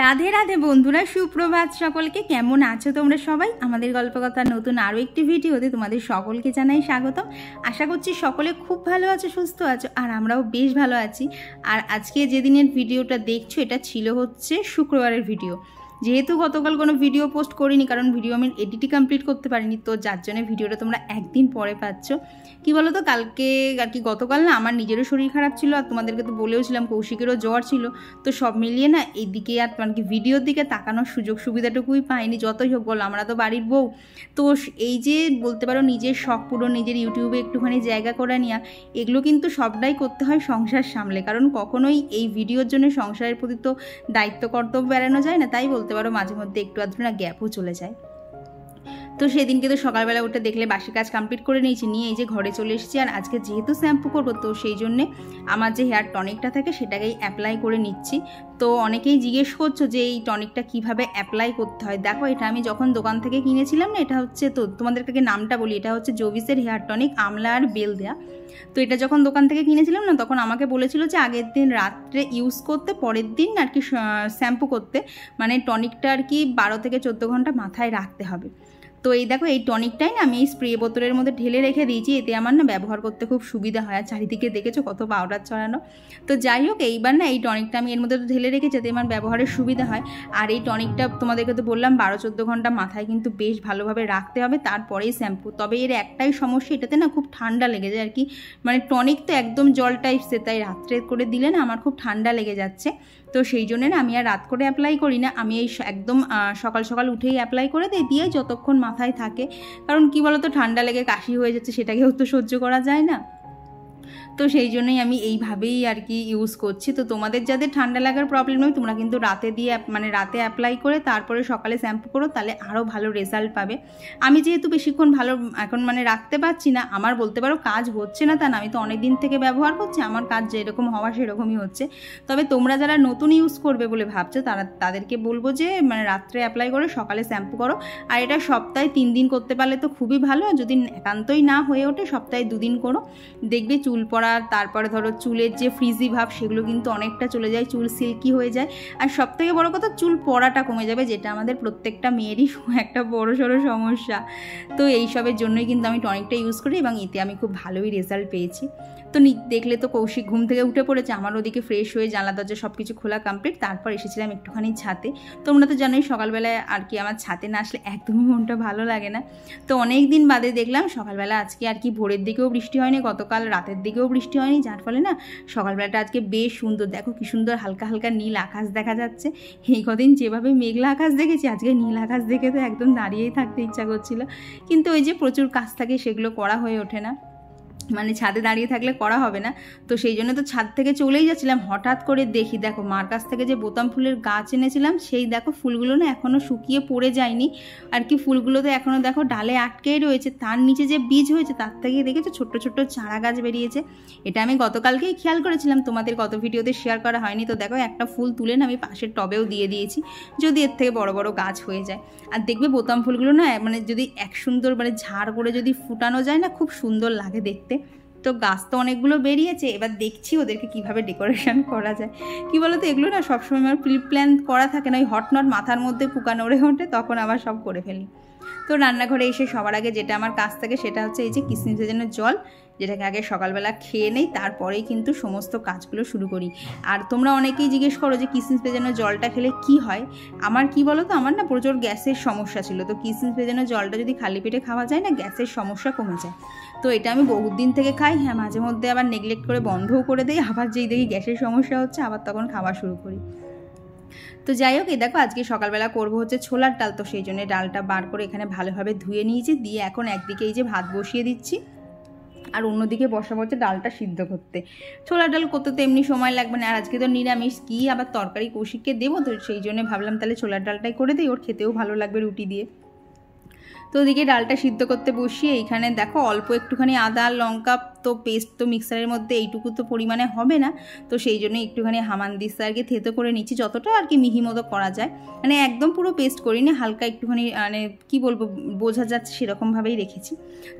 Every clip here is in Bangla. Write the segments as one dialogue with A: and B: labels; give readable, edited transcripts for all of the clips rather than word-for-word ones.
A: রাধে রাধে বন্ধুরা, সুপ্রভাত সকলকে। কেমন আছো তোমরা সবাই? আমাদের গল্পকথার নতুন আরও একটি ভিডিওতে তোমাদের সকলকে জানাই স্বাগতম। আশা করছি সকলে খুব ভালো আছো, সুস্থ আছো, আর আমরাও বেশ ভালো আছি। আর আজকে যেদিনের ভিডিওটা দেখছো এটা ছিল হচ্ছে শুক্রবারের ভিডিও। যেহেতু গতকাল কোনো ভিডিও পোস্ট করিনি, কারণ ভিডিও আমি এডিটই কমপ্লিট করতে পারিনি, তো যার জন্য ভিডিওটা তোমরা একদিন পরে পাচ্ছ। কি বলো তো, কালকে আর কি গতকাল না আমার নিজেরও শরীর খারাপ ছিল, আর তোমাদেরকে তো বলেও ছিলাম কৌশিকেরও জ্বর ছিল। তো সব মিলিয়ে না এইদিকে আর মানে কি ভিডিওর দিকে তাকানোর সুযোগ সুবিধাটুকুই পাইনি। যতই হোক বলো, আমরা তো বাড়ির বউ, তো এই যে বলতে পারো নিজের শখ পুরো, নিজের ইউটিউবে একটুখানি জায়গা করে নেওয়া, এগুলো কিন্তু সবটাই করতে হয় সংসার সামলে। কারণ কখনোই এই ভিডিওর জন্য সংসারের প্রতি তো দায়িত্ব কর্তব্য বেড়ানো যায় না, তাই বলতে পারো মাঝে মধ্যে একটু আধটু না গ্যাপও চলে যায়। তো সেদিনকে তো সকালবেলা উঠে দেখলে বাসি কাজ কমপ্লিট করে নিয়েছি, নিয়ে এই যে ঘরে চলে এসেছি। আর আজকে যেহেতু শ্যাম্পু করবো, তো সেই জন্যে আমার যে হেয়ার টনিকটা থাকে সেটাকেই অ্যাপ্লাই করে নিচ্ছি। তো অনেকেই জিজ্ঞেস করছো যে এই টনিকটা কিভাবে অ্যাপ্লাই করতে হয়। দেখো, এটা আমি যখন দোকান থেকে কিনেছিলাম না, এটা হচ্ছে, তো তোমাদেরকে নামটা বলি, এটা হচ্ছে জোভিসের হেয়ার টনিক, আমলা আর বেল দেয়া। তো এটা যখন দোকান থেকে কিনেছিলাম না, তখন আমাকে বলেছিল যে আগের দিন রাত্রে ইউজ করতে, পরের দিন আর কি শ্যাম্পু করতে, মানে টনিকটা আর কি 12 থেকে 14 ঘন্টা মাথায় রাখতে হবে। তো এই দেখো, এই টনিকটাই না আমি এই স্প্রে বোতলের মধ্যে ঢেলে রেখে দিয়েছি, এতে আমার না ব্যবহার করতে খুব সুবিধা হয়। আর চারিদিকে দেখেছো কত পাউডার ছড়ানো। তো যাই হোক, এইবার না এই টনিকটা আমি এর মধ্যে ঢেলে রেখেছি, এতে আমার ব্যবহারের সুবিধা হয়। আর এই টনিকটা তোমাদেরকে তো বললাম 12-14 ঘন্টা মাথায় কিন্তু বেশ ভালোভাবে রাখতে হবে, তারপরেই শ্যাম্পু। তবে এর একটাই সমস্যা, এটাতে না খুব ঠান্ডা লেগে যায় আর কি, মানে টনিক তো একদম জল টাইপসে, তাই রাত্রে করে দিলে না আমার খুব ঠান্ডা লেগে যাচ্ছে। তো সেই জন্য না আমি আর রাত করে অ্যাপ্লাই করি না, আমি এই একদম সকাল সকাল উঠেই অ্যাপ্লাই করে দিই, দিয়ে যতক্ষণ মাথায় থাকে। কারণ কি বলতো, ঠান্ডা লেগে কাশি হয়ে যাচ্ছে, সেটাকেও তো সহ্য করা যায় না। তো সেই জন্যই আমি এইভাবেই আর কি ইউজ করছি। তো তোমাদের যাদের ঠান্ডা লাগার প্রবলেম হয়, তোমরা কিন্তু রাতে দিয়ে মানে রাতে অ্যাপ্লাই করে তারপরে সকালে শ্যাম্পু করো, তাহলে আরও ভালো রেজাল্ট পাবে। আমি যেহেতু বেশিক্ষণ ভালো এখন মানে রাখতে পারছি না, আমার বলতে পারো কাজ হচ্ছে না তা না, আমি তো অনেক দিন থেকে ব্যবহার করছি, আমার কাজ যেরকম হওয়া সেরকমই হচ্ছে। তবে তোমরা যারা নতুন ইউজ করবে বলে ভাবছো, তাদেরকে বলবো যে মানে রাত্রে অ্যাপ্লাই করে সকালে শ্যাম্পু করো। আর এটা সপ্তাহে 3 দিন করতে পারলে তো খুবই ভালো, আর যদি একান্তই না হয়ে ওঠে সপ্তাহে 2 দিন করো, দেখবে চুল পড়া, তারপরে ধরো চুলের যে ফ্রিজি ভাব সেগুলো কিন্তু অনেকটা চলে যায়, চুল সিল্কি হয়ে যায়। আর সব থেকে বড়ো কথা, চুল পড়াটা কমে যাবে, যেটা আমাদের প্রত্যেকটা মেয়েরই একটা বড় সড়ো সমস্যা। তো এইসবের জন্যই কিন্তু আমি টনিকটা ইউজ করি, এবং এতে আমি খুব ভালোই রেজাল্ট পেয়েছি। তো দেখলে তো কৌশিক ঘুম থেকে উঠে পড়েছে, আমার ওদিকে ফ্রেশ হয়ে জানলা দরজা সব কিছু খোলা কমপ্লিট, তারপর এসেছিলাম একটুখানি ছাদে। তোমরা তো জানোই সকালবেলায় আর কি আমার ছাদে না আসলে একদমই মনটা ভালো লাগে না। তো অনেক দিন বাদে দেখলাম সকালবেলা আজকে আর কি ভোরের দিকেও বৃষ্টি হয়নি, গতকাল রাতের দিকেও বৃষ্টি হয়নি, যার ফলে না সকালবেলাটা আজকে বেশ সুন্দর। দেখো কি সুন্দর হালকা হালকা নীল আকাশ দেখা যাচ্ছে। এই কদিন যেভাবে মেঘলা আকাশ দেখেছি, আজকে নীল আকাশ দেখে তো একদম দাঁড়িয়েই থাকতে ইচ্ছা করছিল, কিন্তু ওই যে প্রচুর কাজ থাকে, সেগুলো করা হয়ে ওঠে না, মানে ছাদে দাঁড়িয়ে থাকলে করা হবে না। তো সেই জন্য তো ছাদ থেকে চলেই যাচ্ছিলাম, হঠাৎ করে দেখি, দেখো মার কাছ থেকে যে বোতাম ফুলের গাছ এনেছিলাম, সেই দেখো ফুলগুলো না এখনও শুকিয়ে পড়ে যায়নি আর কি, ফুলগুলো তো এখনও দেখো ডালে আটকেই রয়েছে, তার নিচে যে বীজ হয়েছে তার থেকে দেখেছো ছোট্ট ছোট্ট চারা গাছ বেরিয়েছে। এটা আমি গতকালকেই খেয়াল করেছিলাম, তোমাদের গত ভিডিওতে শেয়ার করা হয়নি। তো দেখো একটা ফুল তুলে না আমি পাশের টবেও দিয়ে দিয়েছি, যদি এর থেকে বড় বড় গাছ হয়ে যায়। আর দেখবে বোতাম ফুলগুলো না মানে যদি এক সুন্দর মানে ঝাড় করে যদি ফুটানো যায় না, খুব সুন্দর লাগে দেখতে। তো গাছ তো অনেকগুলো বেরিয়েছে, এবার দেখছি ওদেরকে কিভাবে ডেকোরেশন করা যায়। কি বলো তো, এগুলো না সবসময় আমার প্রি প্ল্যান করা থাকে না, ওই হটনট মাথার মধ্যে পোকা নড়ে ওঠে, তখন আবার সব করে ফেলি। তো রান্নাঘরে এসে সবার আগে যেটা আমার কাজ থাকে সেটা হচ্ছে এই যে কিশমিশ ভেজানো জল, যেটাকে আগে সকালবেলা খেয়ে নেই, তারপরেই কিন্তু সমস্ত কাজগুলো শুরু করি। আর তোমরা অনেকেই জিজ্ঞেস করো যে কিশমিশ ভেজানো জলটা খেলে কি হয়। আমার কি বলো তো, আমার না প্রচুর গ্যাসের সমস্যা ছিল, তো কিশমিশ ভেজানো জলটা যদি খালি পেটে খাওয়া যায় না, গ্যাসের সমস্যা কমে যায়। তো এটা আমি বহুত দিন থেকে খাই, হ্যাঁ মাঝে মধ্যে আবার নেগলেক্ট করে বন্ধও করে দিই, আবার যেই দেখি গ্যাসের সমস্যা হচ্ছে আবার তখন খাওয়া শুরু করি। তো যাই হোক, এই দেখো আজকে সকালবেলা করবো হচ্ছে ছোলার ডাল, তো সেই জন্য ডালটা বার করে এখানে ভালোভাবে ধুয়ে নিয়েছি, দিয়ে এখন একদিকে এই যে ভাত বসিয়ে দিচ্ছি, আর অন্যদিকে বসাবো হচ্ছে ডালটা সিদ্ধ করতে। ছোলার ডাল করতে তো এমনি সময় লাগবে না, আর আজকে তো নিরামিষ, কি আবার তরকারি কৌশিককে দেবো, তো সেই জন্য ভাবলাম তাহলে ছোলার ডালটাই করে দিই, ওর খেতেও ভালো লাগবে রুটি দিয়ে। তো ওদিকে ডালটা সিদ্ধ করতে বসিয়ে এইখানে দেখো অল্প একটুখানি আদা লঙ্কা তো পেস্ট তো মিক্সারের মধ্যে এইটুকু তো পরিমাণে হবে না, তো সেই জন্য একটুখানি হামানদিস্তা আর কি থেতো করে নিচ্ছি, যতটা আর কি মিহি মতো করা যায়। মানে একদম পুরো পেস্ট করিনি, হালকা একটুখানি মানে কী বলবো বোঝা যাচ্ছে সেরকমভাবেই রেখেছি।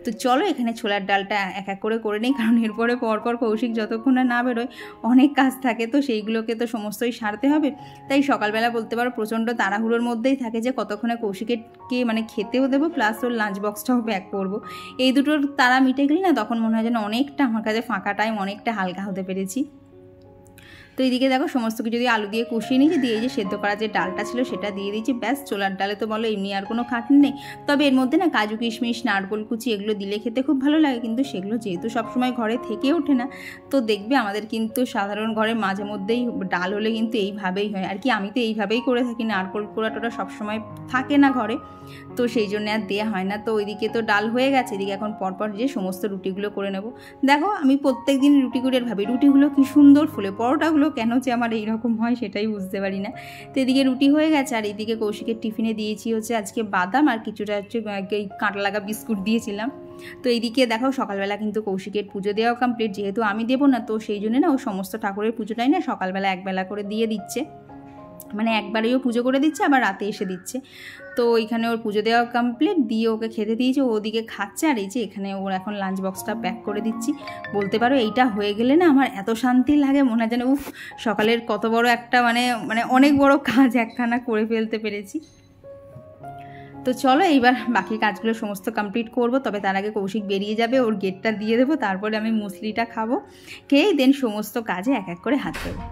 A: তো চলো এখানে ছোলার ডালটা এক এক করে নিই, কারণ এরপরে পরপর কৌশিক যতক্ষণ না বেরোয় অনেক কাজ থাকে, তো সেইগুলোকে তো সমস্তই সারতে হবে। তাই সকালবেলা বলতে পারো প্রচণ্ড তাড়াহুড়োর মধ্যেই থাকে যে কতক্ষণে কৌশিককে মানে খেতেও দেবো, প্লাস ওর লাঞ্চ বক্সটাও প্যাক করবো। এই দুটোর তারা মিটে গেলি না, তখন মনে হয় যেন অনেকটা আমার কাছে ফাঁকা টাইম, অনেকটা হালকা হতে পেরেছি। তো এইদিকে দেখো সমস্ত কিছু দিয়ে আলু দিয়ে কষিয়ে নিয়েছি, দিয়ে এই যে সেদ্ধ করা যে ডালটা ছিল সেটা দিয়ে দিয়েছি, ব্যাস। ছোলার ডালে তো বলো এমনি আর কোনো খাটনি নেই, তবে এর মধ্যে না কাজু কিশমিশ নারকেল কুচি এগুলো দিলে খেতে খুব ভালো লাগে, কিন্তু সেগুলো যেহেতু সবসময় ঘরে থেকে ওঠে না, তো দেখবে আমাদের কিন্তু সাধারণ ঘরে মাঝে মধ্যেই ডাল হলে কিন্তু এইভাবেই হয় আর কি। আমি তো এইভাবেই করে থাকি, নারকেল কোড়াটোটা সবসময় থাকে না ঘরে, তো সেই জন্য আর দেওয়া হয় না। তো ওইদিকে তো ডাল হয়ে গেছে, এদিকে এখন পরপর যে সমস্ত রুটিগুলো করে নেব। দেখো আমি প্রত্যেক দিন রুটি করে ভাবি রুটিগুলো কি সুন্দর ফুলে, পরোটাগুলো কেন যে আমার এইরকম হয় সেটাই বুঝতে পারি না। তো এদিকে রুটি হয়ে গেছে, আর এইদিকে কৌশিকের টিফিনে দিয়েছি হচ্ছে আজকে বাদাম আর কিছুটা হচ্ছে কাঁটা লাগা বিস্কুট দিয়েছিলাম। তো এইদিকে দেখো সকালবেলা কিন্তু কৌশিকের পুজো দেওয়া কমপ্লিট, যেহেতু আমি দেবো না তো সেই জন্য না ও সমস্ত ঠাকুরের পুজোটাই না সকালবেলা একবেলা করে দিয়ে দিচ্ছে, মানে একবারেও পুজো করে দিচ্ছে আবার রাতে এসে দিচ্ছে। তো ওইখানে ওর পুজো দেওয়া কমপ্লিট, দিয়ে ওকে খেতে দিয়েছে, ওদিকে খাচ্ছে, আর এই যে এখানে ওর এখন লাঞ্চ বক্সটা প্যাক করে দিচ্ছি। বলতে পারো এইটা হয়ে গেলে না আমার এত শান্তি লাগে, মনে হয় যেন উফ সকালের কত বড় একটা মানে অনেক বড় কাজ একখানা করে ফেলতে পেরেছি। তো চলো এইবার বাকি কাজগুলো সমস্ত কমপ্লিট করব, তবে তার আগে কৌশিক বেরিয়ে যাবে, ওর গেটটা দিয়ে দেবো, তারপরে আমি মুসলিটা খাবো, খেয়েই দেন সমস্ত কাজে এক এক করে হাত দেবো।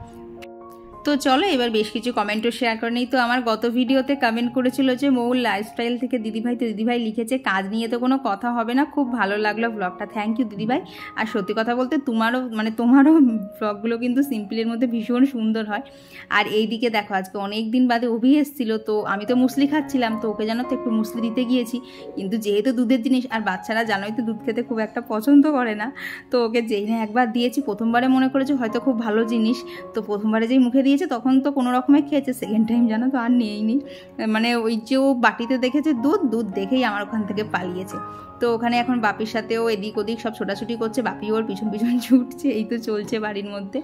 A: তো চলো এবার বেশ কিছু কমেন্টও শেয়ার করে নিই। তো আমার গত ভিডিওতে কমেন্ট করেছিল যে মৌল লাইফস্টাইল থেকে দিদিভাই, তো দিদিভাই লিখেছে কাজ নিয়ে তো কোনো কথা হবে না, খুব ভালো লাগলো ব্লগটা। থ্যাংক ইউ দিদিভাই। আর সত্যি কথা বলতে তোমারও ব্লগগুলো কিন্তু সিম্পলের মধ্যে ভীষণ সুন্দর হয়। আর এই দিকে দেখো আজকে অনেক দিন বাদে অভি এসেছিলো, তো আমি তো মুসলি খাচ্ছিলাম, তো ওকে জানো তো একটু মুসলি দিতে গিয়েছি, কিন্তু যেহেতু দুধের জিনিস আর বাচ্চারা জানোই তো দুধ খেতে খুব একটা পছন্দ করে না, তো ওকে যেই না একবার দিয়েছি, প্রথমবারে মনে করেছে হয়তো খুব ভালো জিনিস, তো প্রথমবারে যেই মুখে দিয়েছে তখন তো কোনো রকমে খেয়েছে, সেকেন্ড টাইম জানো তো আর নিয়েইনি, মানে ওই যে ও বাটিতে দেখেছে দুধ দেখেই আমার ওখান থেকে পালিয়েছে। তো ওখানে এখন বাপির সাথেও এদিক ওদিক সব ছোটাছুটি করছে, বাপি ওর পিছন ছুটছে, এই তো চলছে বাড়ির মধ্যে।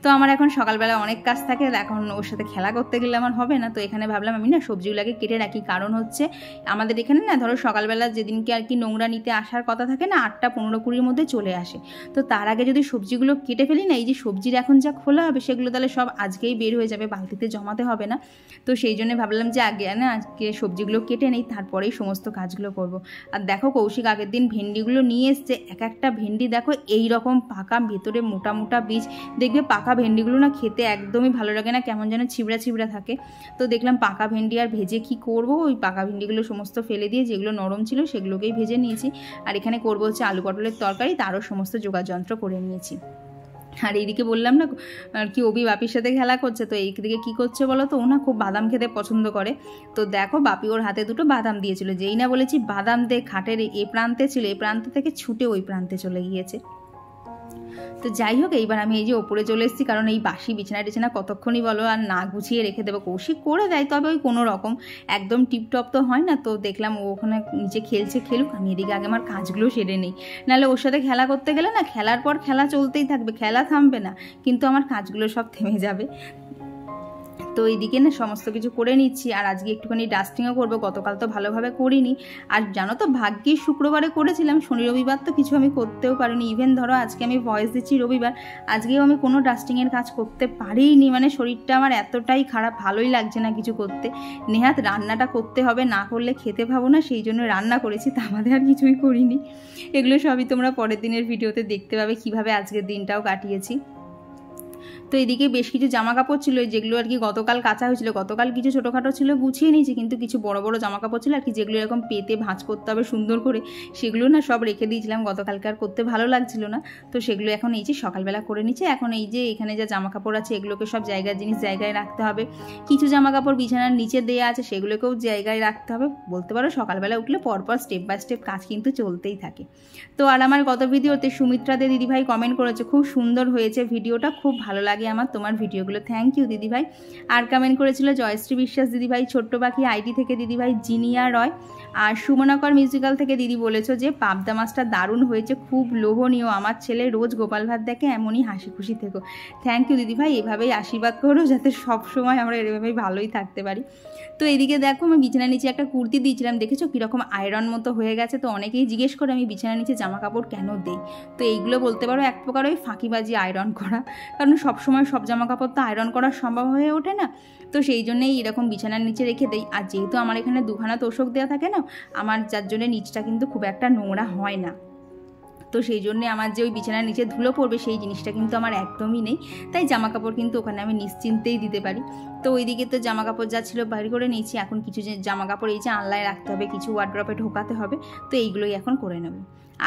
A: তো আমার এখন সকালবেলা অনেক কাজ থাকে, এখন ওর সাথে খেলা করতে গেলে আমার হবে না, তো এখানে ভাবলাম আমি না সবজিগুলোকে কেটে রাখি, কারণ হচ্ছে আমাদের এখানে না ধরো সকালবেলা যেদিনকে আর কি নোংরা নিতে আসার কথা থাকে না 8টা 15-20-র মধ্যে চলে আসে, তো তার আগে যদি সবজিগুলো কেটে ফেলি না, এই যে সবজির এখন যা খোলা হবে সেগুলো তাহলে সব আজকেই বের হয়ে যাবে, বালতিতে জমাতে হবে না। তো সেই জন্য ভাবলাম যে আজকে সবজিগুলো কেটে নেই, তারপরেই সমস্ত কাজগুলো করব। আর দেখো কৌশিক আগের দিন ভেন্ডিগুলো নিয়ে এসছে, এক একটা ভেন্ডি দেখো এই রকম পাকা, ভেতরে মোটা মোটা বীজ, দেখবে পাকা ভেন্ডিগুলো না খেতে একদমই ভালো লাগে না, কেমন যেন ছিবড়া ছিবড়া থাকে। তো দেখলাম পাকা ভেন্ডি আর ভেজে কি করব, ওই পাকা ভেন্ডিগুলো সমস্ত ফেলে দিয়ে যেগুলো নরম ছিল সেগুলোকেই ভেজে নিয়েছি, আর এখানে করবো হচ্ছে আলু পটলের তরকারি, তারও সমস্ত যোগাযন্ত্র করে নিয়েছি। আর এইদিকে বললাম না আর কি অভি বাপির সাথে খেলা করছে, তো এইদিকে কী করছে বলো তো, ও না খুব বাদাম খেতে পছন্দ করে, তো দেখো বাপি ওর হাতে দুটো বাদাম দিয়েছিল, যেই না বলেছি বাদাম দে, খাটের এ প্রান্তে ছিল, এই প্রান্ত থেকে ছুটে ওই প্রান্তে চলে গিয়েছে। তো যাই হোক এইবার আমি এই যে ওপরে চলে এসেছি, কারণ এই বাসি বিছানা কতক্ষণই বলো আর না গুছিয়ে রেখে দেবো, কৌশিক করে দেয় তবে ওই কোনো রকম একদম টিপটপ তো হয় না। তো দেখলাম ও ওখানে নিচে খেলুক, আমি এদিকে আগে আমার কাজগুলো সেরে নিই, নাহলে ওর সাথে খেলা করতে গেলে না খেলার পর খেলা চলতেই থাকবে, খেলা থামবে না, কিন্তু আমার কাজগুলো সব থেমে যাবে। তো এইদিকে না সমস্ত কিছু করে নিচ্ছি, আর আজকে একটুখানি ডাস্টিংও করবো, গতকাল তো ভালোভাবে করিনি, আর জানো তো ভাগ্যেই শুক্রবারে করেছিলাম, শনি রবিবার তো কিছু আমি করতেও পারিনি, ইভেন ধরো আজকে আমি ভয়েস দিচ্ছি রবিবার, আজকেও আমি কোনো ডাস্টিংয়ের কাজ করতে পারিনি, মানে শরীরটা আমার এতটাই খারাপ, ভালোই লাগছে না কিছু করতে। নেহাত রান্নাটা করতে হবে, না করলে খেতে পাবো না, সেই জন্য রান্না করেছি, তা আমাদের আর কিছুই করিনি। এগুলো সবই তোমরা পরের দিনের ভিডিওতে দেখতে পাবে কীভাবে আজকের দিনটাও কাটিয়েছি। তো এদিকে বেশ কিছু জামা কাপড় ছিল যেগুলো আর কি গতকাল কাচা হয়েছিল, গতকাল কিছু ছোটোখাটো ছিল গুছিয়ে নিয়েছি, কিন্তু কিছু বড় বড় জামা কাপড় ছিল আর কি, যেগুলো এরকম পেতে ভাঁজ করতে হবে সুন্দর করে, সেগুলো না সব রেখে দিয়েছিলাম, গতকালকে আর করতে ভালো লাগছিল না, তো সেগুলো এখন এই যে সকালবেলা করে নিচ্ছে। এখন এই যে এখানে যা জামা কাপড় আছে এগুলোকে সব জায়গায় রাখতে হবে, কিছু জামা কাপড় বিছানার নিচে দেওয়া আছে সেগুলোকেও জায়গায় রাখতে হবে। বলতে পারো সকালবেলা উঠলে পরপর স্টেপ বাই স্টেপ কাজ কিন্তু চলতেই থাকে। তো আর আমার গত ভিডিওতে সুমিত্রা দে দিদিভাই কমেন্ট করেছে খুব সুন্দর হয়েছে ভিডিওটা, খুব ভালো ভালো লাগে আমার তোমার ভিডিওগুলো। থ্যাংক ইউ দিদিভাই। আর কমেন্ট করেছিল জয়শ্রী বিশ্বাস দিদিভাই ছোট্ট পাখি আইডি থেকে দিদিভাই, জিনিয়া রয়। আর সুমনাকর মিউজিক্যাল থেকে দিদি বলেছো যে পাবদা মাছটা দারুণ হয়েছে, খুব লোভনীয়, আমার ছেলে রোজ গোপাল ভাত দেখে, এমনই হাসি খুশি থেকো। থ্যাংক ইউ দিদিভাই, এভাবেই আশীর্বাদ করো যাতে সব সময় আমরা এভাবেই ভালোই থাকতে পারি। তো এদিকে দেখো আমি বিছানার নিচে একটা কুর্তি দিয়েছিলাম, দেখেছো কীরকম আয়রন মতো হয়ে গেছে। তো অনেকেই জিজ্ঞেস করে আমি বিছানার নিচে জামা কাপড় কেন দেই। তো এইগুলো বলতে পারো এক প্রকার ওই ফাঁকিবাজি আয়রন করা, কারণ সবসময় সব জামা কাপড় তো আয়রন করা সম্ভব হয়ে ওঠে না। তো সেই জন্যেই এরকম বিছানার নিচে রেখে দেই। আর যেহেতু আমার এখানে দুখানা তোষক দেওয়া থাকে না, আমার যার জন্য নিচটা কিন্তু খুব একটা নোংরা হয় না। তো সেই জন্যে আমার যে ওই বিছানার নিচে ধুলো পড়বে সেই জিনিসটা কিন্তু আমার একদমই নেই, তাই জামা কাপড় কিন্তু ওখানে আমি নিশ্চিন্তেই দিতে পারি। তো ওইদিকে তো জামা কাপড় যা ছিল বাইরে করে নিয়েছি, এখন কিছু যে জামা কাপড় এই যে আনলায় রাখতে হবে, কিছু ওয়ার্ড্রপে ঢোকাতে হবে, তো এইগুলোই এখন করে নেব।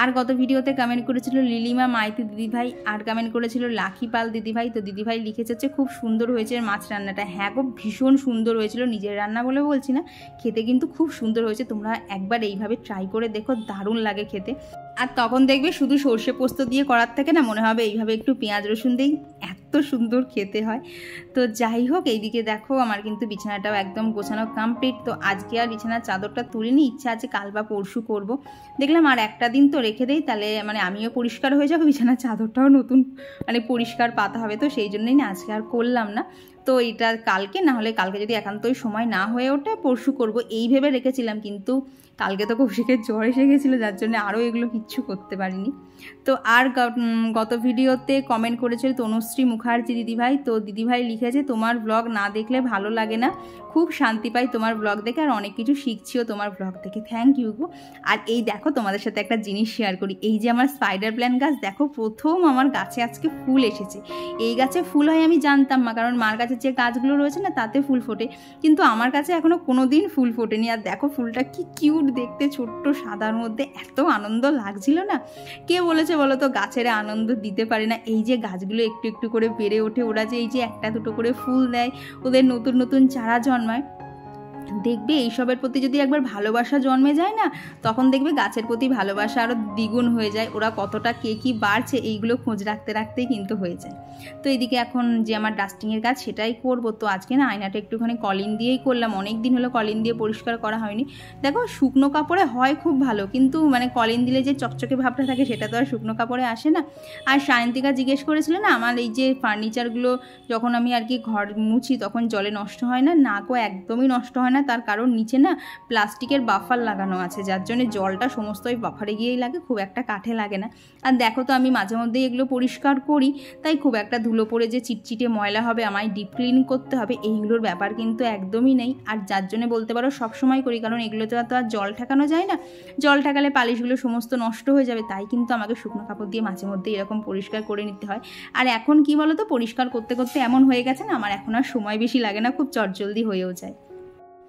A: আর গত ভিডিওতে কমেন্ট করেছিল লিলিমা মাইতি দিদিভাই, আর কমেন্ট করেছিল লাকি পাল দিদিভাই। তো দিদিভাই লিখেছে যে খুব সুন্দর হয়েছে মাছ রান্নাটা। হ্যাঁ গো, ভীষণ সুন্দর হয়েছিল, নিজের রান্না বলে বলছি না, খেতে কিন্তু খুব সুন্দর হয়েছে। তোমরা একবার এইভাবে ট্রাই করে দেখো, দারুণ লাগে খেতে। আর তখন দেখবে শুধু সর্ষে পোস্ত দিয়ে করার থেকে না মনে হবে এইভাবে একটু পেঁয়াজ রসুন দিই, এত সুন্দর খেতে হয়। তো যাই হোক, এইদিকে দেখো আমার কিন্তু বিছানাটাও একদম গোছানো কমপ্লিট। তো আজকে আর বিছানার চাদরটা তুলিনি, ইচ্ছা আছে কাল বা পরশু করব। দেখলাম আর একটা দিন তো রেখে দেই, তাহলে মানে আমিও পরিষ্কার হয়ে যাবো, বিছানার চাদরটাও নতুন মানে পরিষ্কার পাতা হবে। তো সেই জন্যই না আজকে আর করলাম না। তো এটা কালকে, না হলে কালকে যদি একান্তই সময় না হয়ে ওঠে পরশু করব এই ভেবে রেখেছিলাম, কিন্তু কালকে তো কৌশিকের জ্বর এসে গেছিলো, যার জন্য আরও এগুলো কিচ্ছু করতে পারিনি। তো আর গত ভিডিওতে কমেন্ট করেছিল তনুশ্রী মুখার্জি দিদিভাই। তো দিদিভাই লিখেছে তোমার ব্লগ না দেখলে ভালো লাগে না, খুব শান্তি পাই তোমার ব্লগ দেখে, আর অনেক কিছু শিখছিও তোমার ব্লগ দেখে। থ্যাংক ইউ গো। আর এই দেখো তোমাদের সাথে একটা জিনিস শেয়ার করি, এই যে আমার স্পাইডার প্ল্যান্ট গাছ, দেখো প্রথম আমার গাছে আজকে ফুল এসেছে। এই গাছে ফুল হয় আমি জানতাম না, কারণ মার গাছের যে গাছগুলো রয়েছে না তাতে ফুল ফোটে, কিন্তু আমার কাছে এখনও কোনো দিন ফুল ফোটেনি। আর দেখো ফুলটা কি কিউট দেখতে, ছোট্ট সাদার মধ্যে, এত আনন্দ লাগছিল না। কে বলেছে বলো তো গাছের আনন্দ দিতে পারে না? এই যে গাছগুলো একটু একটু করে বেড়ে ওঠে, ওরা যে এই যে একটা দুটো করে ফুল দেয়, ওদের নতুন নতুন চারা জন্মায়, দেখবে এইসবের প্রতি যদি একবার ভালোবাসা জন্মে যায় না, তখন দেখবে গাছের প্রতি ভালোবাসা আরও দ্বিগুণ হয়ে যায়। ওরা কতটা কে কী বাড়ছে এইগুলো খোঁজ রাখতে রাখতেই কিন্তু হয়ে যায়। তো এদিকে এখন যে আমার ডাস্টিংয়ের কাজ সেটাই করব। তো আজকে না আয়নাটা একটুখানি কলিন দিয়েই করলাম, অনেক দিন হলো কলিন দিয়ে পরিষ্কার করা হয়নি। দেখো শুকনো কাপড়ে হয় খুব ভালো, কিন্তু মানে কলিন দিলে যে চকচকে ভাবটা থাকে সেটা তো আর শুকনো কাপড়ে আসে না। আর সায়ন্তিকা জিজ্ঞেস করেছিল না আমার এই যে ফার্নিচারগুলো যখন আমি আর কি ঘর মুছি তখন জলে নষ্ট হয় না, না গো একদমই নষ্ট হয় না। তার কারণ নিচে না প্লাস্টিকের বাফার লাগানো আছে, যার জন্য জলটা সমস্ত ওই বাফারে গিয়েই লাগে, খুব একটা কাঠে লাগে না। আর দেখো তো আমি মাঝে মধ্যেই এগুলো পরিষ্কার করি, তাই খুব একটা ধুলো পড়ে যে চিটচিটে ময়লা হবে, আমায় ডিপ ক্লিন করতে হবে, এইগুলোর ব্যাপার কিন্তু একদমই নেই। আর যার জন্য বলতে পারো সবসময় করি, কারণ এগুলোতে তো আর জল ঠেকানো যায় না, জল ঠেকালে পালিশগুলো সমস্ত নষ্ট হয়ে যাবে, তাই কিন্তু আমাকে শুকনো কাপড় দিয়ে মাঝে মধ্যে এরকম পরিষ্কার করে নিতে হয়। আর এখন কি বলো তো, পরিষ্কার করতে করতে এমন হয়ে গেছে না আমার এখন আর সময় বেশি লাগে না, খুব চটজলদি হয়েও যায়।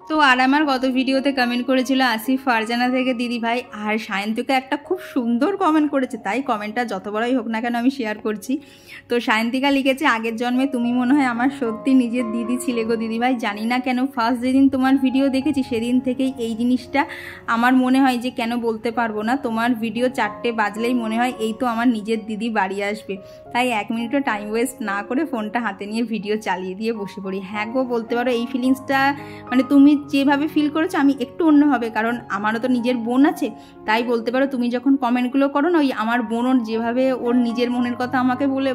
A: তো আর আমার গত ভিডিওতে কমেন্ট করেছিল আসিফ ফারজানা থেকে দিদিভাই, আর সায়ন্তিকা একটা খুব সুন্দর কমেন্ট করেছে, তাই কমেন্টটা যত বড়ই হোক না কেন আমি শেয়ার করছি। তো সায়ন্তিকা লিখেছে আগের জন্মে তুমি মনে হয় আমার সত্যি নিজের দিদি ছিলে গো দিদিভাই, জানি না কেন ফার্স্ট যেদিন তোমার ভিডিও দেখেছি সেদিন থেকেই এই জিনিসটা আমার মনে হয় যে কেন বলতে পারবো না, তোমার ভিডিও 4টে বাজলেই মনে হয় এই তো আমার নিজের দিদি বাড়ি আসবে, তাই 1 মিনিটও টাইম ওয়েস্ট না করে ফোনটা হাতে নিয়ে ভিডিও চালিয়ে দিয়ে বসে পড়ি। হ্যাঁ গো, বলতে পারো এই ফিলিংসটা মানে তুমি যেভাবে ফিল করেছো আমি একটু অন্যভাবে, কারণ আমারও তো নিজের বোন আছে, তাই বলতে পারো তুমি যখন কমেন্টগুলো করো না, ওই আমার বোন যেভাবে ওর নিজের মনের কথা আমাকে বলে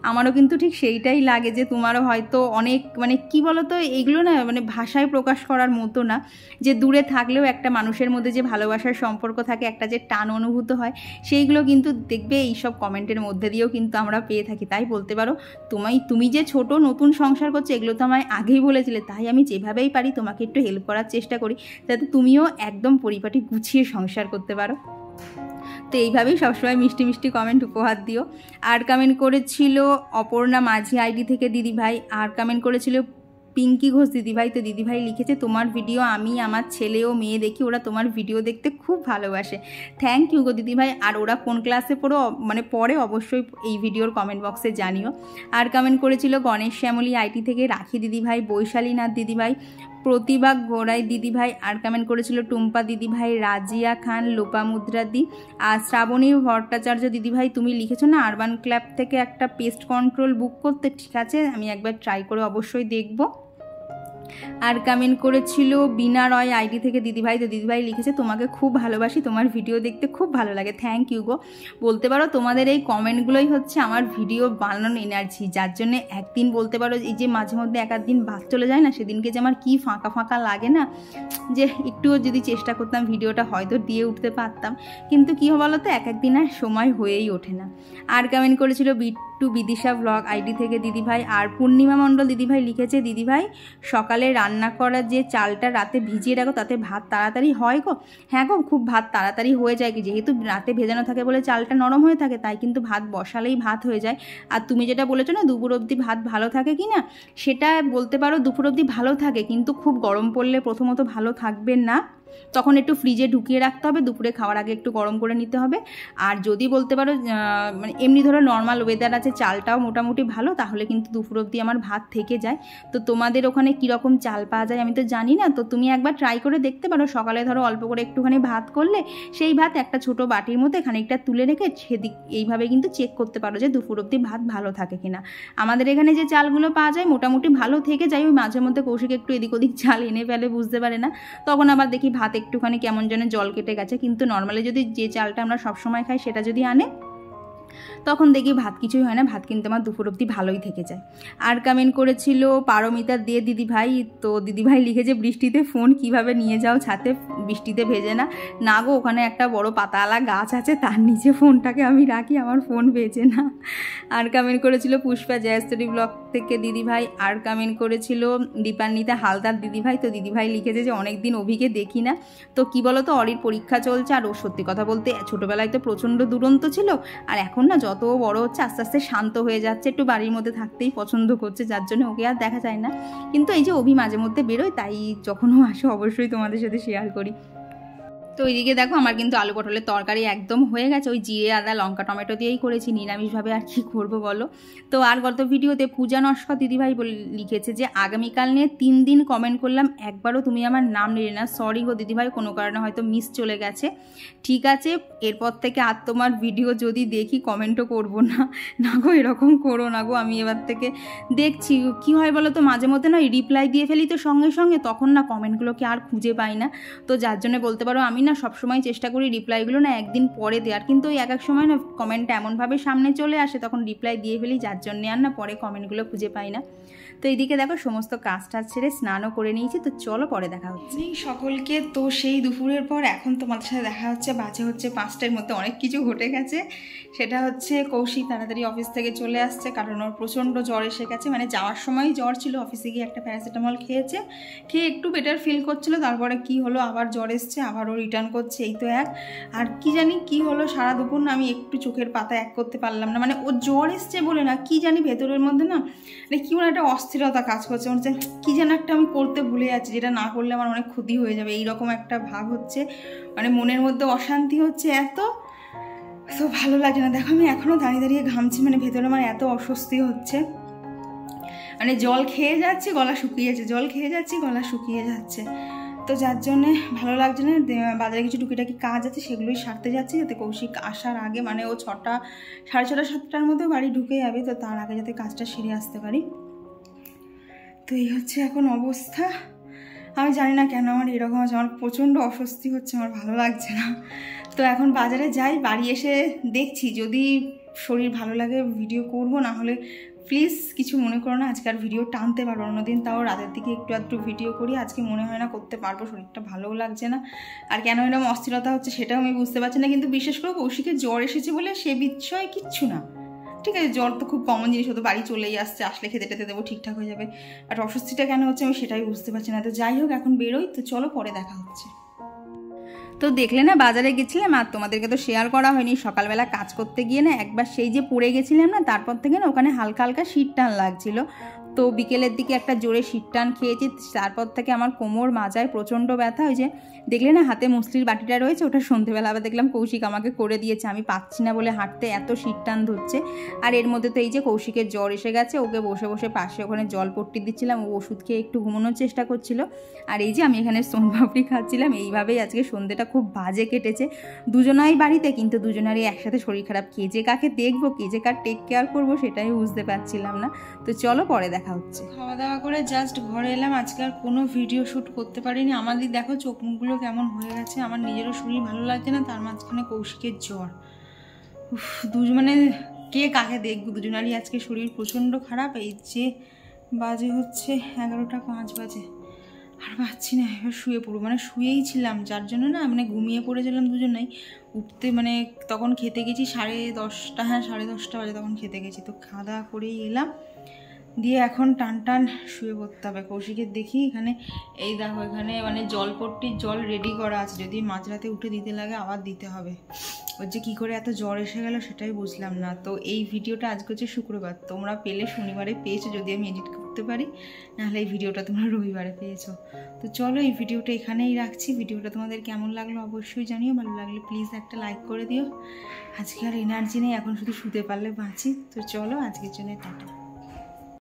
A: আমারও কিন্তু ঠিক সেইটাই লাগে, যে তোমারও হয়তো অনেক মানে কি বলো তো, এইগুলো না মানে ভাষায় প্রকাশ করার মতো না, যে দূরে থাকলেও একটা মানুষের মধ্যে যে ভালোবাসার সম্পর্ক থাকে, একটা যে টান অনুভূত হয়, সেইগুলো কিন্তু দেখবে এইসব কমেন্টের মধ্যে দিয়েও কিন্তু আমরা পেয়ে থাকি। তাই বলতে পারো তুমি যে ছোট নতুন সংসার করছো এগুলো তো আমায় আগেই বলেছিলে, তাই আমি যেভাবেই পারি তোমাকে একটু হেল্প করার চেষ্টা করি, যাতে তুমিও একদম পরিপাটি গুছিয়ে সংসার করতে পারো। তো এইভাবেই সবসময় মিষ্টি মিষ্টি কমেন্ট উপহার দিও। আর কমেন্ট করেছিল অপর্ণা মাঝি আইডি থেকে দিদিভাই, আর কমেন্ট করেছিল পিঙ্কি ঘোষ দিদিভাই। তো দিদিভাই লিখেছে তোমার ভিডিও আমি আমার ছেলে ও মেয়ে দেখি, ওরা তোমার ভিডিও দেখতে খুব ভালোবাসে। থ্যাংক ইউ গো দিদিভাই। আর ওরা কোন ক্লাসে পড়ে অবশ্যই এই ভিডিওর কমেন্ট বক্সে জানিও। আর কমেন্ট করেছিল গণেশ শ্যামলী আইটি থেকে রাখি দিদিভাই, বৈশালী নাথ দিদিভাই, প্রতিভা গোড়াই দিদিভাই, আর কমেন্ট করেছিল টুম্পা দিদিভাই, রাজিয়া খান, লোপামুদ্রাদি, আর শ্রাবণী ভট্টাচার্য দিদিভাই তুমি লিখেছো না আরবান ক্লাব থেকে একটা পেস্ট কন্ট্রোল বুক করতে, ঠিক আছে আমি একবার ট্রাই করে অবশ্যই দেখব। আর কমেন্ট করেছিল বিনা রয় আইডি থেকে দিদিভাই, তো দিদিভাই লিখেছে তোমাকে খুব ভালোবাসি, তোমার ভিডিও দেখতে খুব ভালো লাগে। থ্যাংক ইউ গো। বলতে পারো তোমাদের এই কমেন্টগুলোই হচ্ছে আমার ভিডিও বানানোর এনার্জি, যার জন্য একদিন বলতে পারো এই যে মাঝে মধ্যে এক দিন বাদ চলে যায় না, সেদিনকে যে আমার কি ফাঁকা ফাঁকা লাগে না, যে একটুও যদি চেষ্টা করতাম ভিডিওটা হয়তো দিয়ে উঠতে পারতাম, কিন্তু কী বলো তো এক একদিন আর সময় হয়েই ওঠে না। আর কমেন্ট করেছিল বিট্টু বিদিশা ব্লগ আইডি থেকে দিদিভাই। আর পূর্ণিমা মণ্ডল দিদিভাই লিখেছে দিদিভাই সকালে রান্না করা যে চালটা রাতে ভিজিয়ে রাখো তাতে ভাত তাড়াতাড়ি হয় গো। হ্যাঁ গো, খুব ভাত তাড়াতাড়ি হয়ে যায়, যেহেতু রাতে ভেজানো থাকে বলে চালটা নরম হয়ে থাকে, তাই কিন্তু ভাত বসালেই ভাত হয়ে যায়। আর তুমি যেটা বলেছো না দুপুর অবধি ভাত ভালো থাকে কি না, সেটা বলতে পারো দুপুর অবধি ভালো থাকে, কিন্তু খুব গরম পড়লে প্রথমত ভালো থাকবে না, তখন একটু ফ্রিজে ঢুকিয়ে রাখতে হবে, দুপুরে খাওয়ার আগে একটু গরম করে নিতে হবে। আর যদি বলতে পারো মানে এমনি ধরো নর্মাল ওয়েদার আছে, চালটাও মোটামুটি ভালো, তাহলে কিন্তু দুপুর অবধি আমার ভাত থেকে যায়। তো তোমাদের ওখানে কীরকম চাল পাওয়া যায় আমি তো জানি না, তো তুমি একবার ট্রাই করে দেখতে পারো। সকালে ধরো অল্প করে একটুখানি ভাত করলে সেই ভাত একটা ছোটো বাটির মধ্যে খানিকটা তুলে রেখে সেদিক এইভাবে কিন্তু চেক করতে পারো যে দুপুর অবধি ভাত ভালো থাকে কিনা। আমাদের এখানে যে চালগুলো পাওয়া যায় মোটামুটি ভালো থেকে যায়, ওই মাঝে মধ্যে কৌশিক একটু এদিক ওদিক চাল এনে ফেলে, বুঝতে পারে না, তখন আবার দেখি ভাত একটুখানি কেমন যেন জল কেটে গেছে। কিন্তু নর্মালি যদি যে চালটা আমরা সবসময় খাই সেটা যদি আনে তখন দেখি ভাত কিছুই হয় না, ভাত কিন্তু আমার দুপুর অবধি ভালোই থেকে যায়। আর কমেন্ট করেছিল পারমিতা দিয়ে দিদিভাই, তো দিদিভাই লিখেছে বৃষ্টিতে ফোন কিভাবে নিয়ে যাও ছাতে, বৃষ্টিতে ভেজে না। না গো, ওখানে একটা বড় পাতাওয়ালা গাছ আছে, তার নিচে ফোনটাকে আমি রাখি, আমার ফোন ভেজে না। আর কমেন্ট করেছিল পুষ্পা জয়স্তরী ব্লগ থেকে দিদিভাই। আর কমেন্ট করেছিল দীপান্বিতা হালদার দিদিভাই, তো দিদিভাই লিখেছে যে অনেকদিন অভিকে দেখি না। তো কি বলো তো, অরির পরীক্ষা চলছে, আর ও সত্যি কথা বলতে ছোটোবেলায় তো প্রচণ্ড দুরন্ত ছিল, আর এখন না যত বড় হচ্ছে আস্তে আস্তে শান্ত হয়ে যাচ্ছে, একটু বাড়ির মধ্যে থাকতেই পছন্দ করছে, যার জন্য ওকে আর দেখা যায় না। কিন্তু এই যে অভি মাঝে মধ্যে বেরোয়, তাই যখন ও আসে অবশ্যই তোমাদের সাথে শেয়ার করি। তো ওইদিকে দেখো আমার কিন্তু আলু পটলের তরকারি একদম হয়ে গেছে, ওই জিরে আদা লঙ্কা টমেটো দিয়েই করেছি, নিরামিষভাবে আর কি করবো বলো। তো আর গত ভিডিওতে পূজা নস্কর দিদিভাই লিখেছে যে আগামীকাল নিয়ে 3 দিন কমেন্ট করলাম, একবারও তুমি আমার নাম নিলে না, সরি গো দিদিভাই, কোনো কারণে হয়তো মিস চলে গেছে। ঠিক আছে, এরপর থেকে আর তোমার ভিডিও যদি দেখি কমেন্টও করবো না। না গো, এরকম করো না গো, আমি এবার থেকে দেখছি কি হয় বলো তো, মাঝে মধ্যে না রিপ্লাই দিয়ে ফেলি তো সঙ্গে সঙ্গে, তখন না কমেন্টগুলোকে আর খুঁজে পাই না। তো যার জন্য বলতে পারো আমি না সবসময় চেষ্টা করি রিপ্লাইগুলো না একদিন পরে দেওয়ার, কিন্তু ওই এক এক সময় না কমেন্টটা এমনভাবে সামনে চলে আসে তখন রিপ্লাই দিয়ে ফেলি, যার জন্যে আর না পরে কমেন্টগুলো খুঁজে পাই না। তো এইদিকে দেখো সমস্ত কাজ টাজ ছেড়ে স্নানও করে নিয়েছি, তো চলো পরে দেখা হচ্ছে সকলকে। তো সেই দুপুরের পর এখন তোমাদের সাথে দেখা হচ্ছে, বাজে হচ্ছে 5টার মধ্যে, অনেক কিছু ঘটে গেছে। সেটা হচ্ছে কৌশিক তাড়াতাড়ি অফিস থেকে চলে আসছে, কারণ ওর প্রচণ্ড জ্বর এসে গেছে, মানে যাওয়ার সময় জ্বর ছিল, অফিসে গিয়ে একটা প্যারাসিটামল খেয়েছে, খেয়ে একটু বেটার ফিল করছিল, তারপরে কি হলো আবার জ্বর এসছে, আবার ও রিটার্ন করছে, এই তো এক। আর কি জানি কি হলো সারা দুপুর না আমি একটু চোখের পাতা এক করতে পারলাম না, মানে ও জ্বর এসছে বলে না, কি জানি ভেতরের মধ্যে না মানে কি মানে একটা অস্থিরতা কাজ করছে, মনে হচ্ছে কী যেন একটা আমি করতে ভুলে যাচ্ছি, যেটা না করলে আমার অনেক ক্ষতি হয়ে যাবে, এইরকম একটা ভাব হচ্ছে, মানে মনের মধ্যে অশান্তি হচ্ছে এত, তো ভালো লাগে না। দেখো আমি এখনও দাঁড়িয়ে দাঁড়িয়ে ঘামছি, মানে ভেতরে আমার এত অস্বস্তি হচ্ছে, মানে জল খেয়ে যাচ্ছি গলা শুকিয়েছে, জল খেয়ে যাচ্ছি গলা শুকিয়ে যাচ্ছে, তো যার জন্যে ভালো লাগছে না। বাজারে কিছু টুকিটাকি কাজ আছে, সেগুলোই সারতে যাচ্ছি, যাতে কৌশিক আসার আগে, মানে ও 6টা, 6:30, 7টার মধ্যে বাড়ি ঢুকে যাবে, তো তার আগে যাতে কাজটা সেরে আসতে পারি। তো এই হচ্ছে এখন অবস্থা, আমি জানি না কেন আমার এরকম আছে, আমার প্রচণ্ড অস্বস্তি হচ্ছে, আমার ভালো লাগছে না। তো এখন বাজারে যাই, বাড়ি এসে দেখছি যদি শরীর ভালো লাগে ভিডিও করব, না হলে প্লিজ কিছু মনে করো না, আজকে আর ভিডিও টানতে পারবো, অন্যদিন তাও রাতের দিকে একটু একটু ভিডিও করি, আজকে মনে হয় না করতে পারবো, শরীরটা ভালোও লাগছে না, আর কেন এরকম অস্থিরতা হচ্ছে সেটাও আমি বুঝতে পারছি না। কিন্তু বিশেষ করে কৌশিকের জ্বর এসেছে বলে সে বিষয়ে কিচ্ছু না, ঠিক আছে, জ্বর তো খুব কমন জিনিস, হতো বাড়ি চলেই আসছে, আসলে খেতে টেতে দেবো, ঠিকঠাক হয়ে যাবে, আর অস্বস্তিটা কেন হচ্ছে আমি সেটাই বুঝতে পারছি না। তো যাই হোক এখন বেরোই, তো চলো পরে দেখা হচ্ছে। তো দেখলে না বাজারে গেছিলাম, আর তোমাদেরকে তো শেয়ার করা হয়নি, সকালবেলা কাজ করতে গিয়ে না একবার সেই যে পড়ে গেছিলাম না, তারপর থেকে না ওখানে হালকা হালকা শীত টান লাগছিল, তো বিকেলের দিকে একটা জোরে শীতটান খেয়েছি, তারপর থেকে আমার কোমর মাজায় প্রচণ্ড ব্যথা। ওই যে দেখলে না হাতে মুসলির বাটিটা রয়েছে, ওটা সন্ধ্যেবেলা আবার দেখলাম কৌশিক আমাকে করে দিয়েছে, আমি পাচ্ছি না বলে হাঁটতে, এত শীতটান ধরছে। আর এর মধ্যে তো এই যে কৌশিকের জ্বর এসে গেছে, ওকে বসে বসে পাশে ওখানে জল পট্টি দিচ্ছিলাম, ও ওষুধ খেয়ে একটু ঘুমানোর চেষ্টা করছিল। আর এই যে আমি এখানে সোনপাপড়ি খাচ্ছিলাম। এইভাবেই আজকে সন্ধ্যেটা খুব বাজে কেটেছে, দুজনাই বাড়িতে, কিন্তু দুজনারই একসাথে শরীর খারাপ। কে যে কাকে দেখবো, কে যে কার টেক কেয়ার করবো সেটাই বুঝতে পারছিলাম না। তো চলো পরে দেখা হচ্ছে। খাওয়া দাওয়া করে জাস্ট ঘরে এলাম, আজকে আর কোনো ভিডিও শ্যুট করতে পারিনি। আমাদের দেখো চোখ মুখগুলো কেমন হয়ে গেছে, আমার নিজেরও শরীর ভালো লাগছে না, তার মাঝখানে কৌশিকের জ্বর। মানে কে কাকে দেখবো, দুজনারই আজকে শরীর প্রচণ্ড খারাপ। এই যে বাজে হচ্ছে 11:05 বাজে, আর পাচ্ছি না, এবার শুয়ে পড়বো। মানে শুয়েই ছিলাম, যার জন্য না মানে ঘুমিয়ে পড়েছিলাম দুজনেই। উঠতে মানে তখন খেতে গেছি 10:30, হ্যাঁ 10:30 বাজে তখন খেতে গেছি। তো খাওয়া দাওয়া করেই এলাম, দিয়ে এখন টান শুয়ে পড়তে হবে। কৌশিকের দেখি এখানে, এই দেখো এখানে মানে জলপট্টির জল রেডি করা আছে, যদি মাঝরাতে উঠে দিতে লাগে আবার দিতে হবে। ওর যে কী করে এত জ্বর এসে গেল সেটাই বুঝলাম না। তো এই ভিডিওটা আজকে হচ্ছে শুক্রবার, তোমরা পেলে শনিবারে পেয়েছো যদি আমি এডিট করতে পারি, নাহলে এই ভিডিওটা তোমরা রবিবারে পেয়েছো। তো চলো এই ভিডিওটা এখানেই রাখছি। ভিডিওটা তোমাদের কেমন লাগলো অবশ্যই জানিও, ভালো লাগলে প্লিজ একটা লাইক করে দিও। আজকে আর এনার্জি নেই, এখন শুধু শুতে পারলে বাঁচি। তো চলো আজকের জন্য টাটা।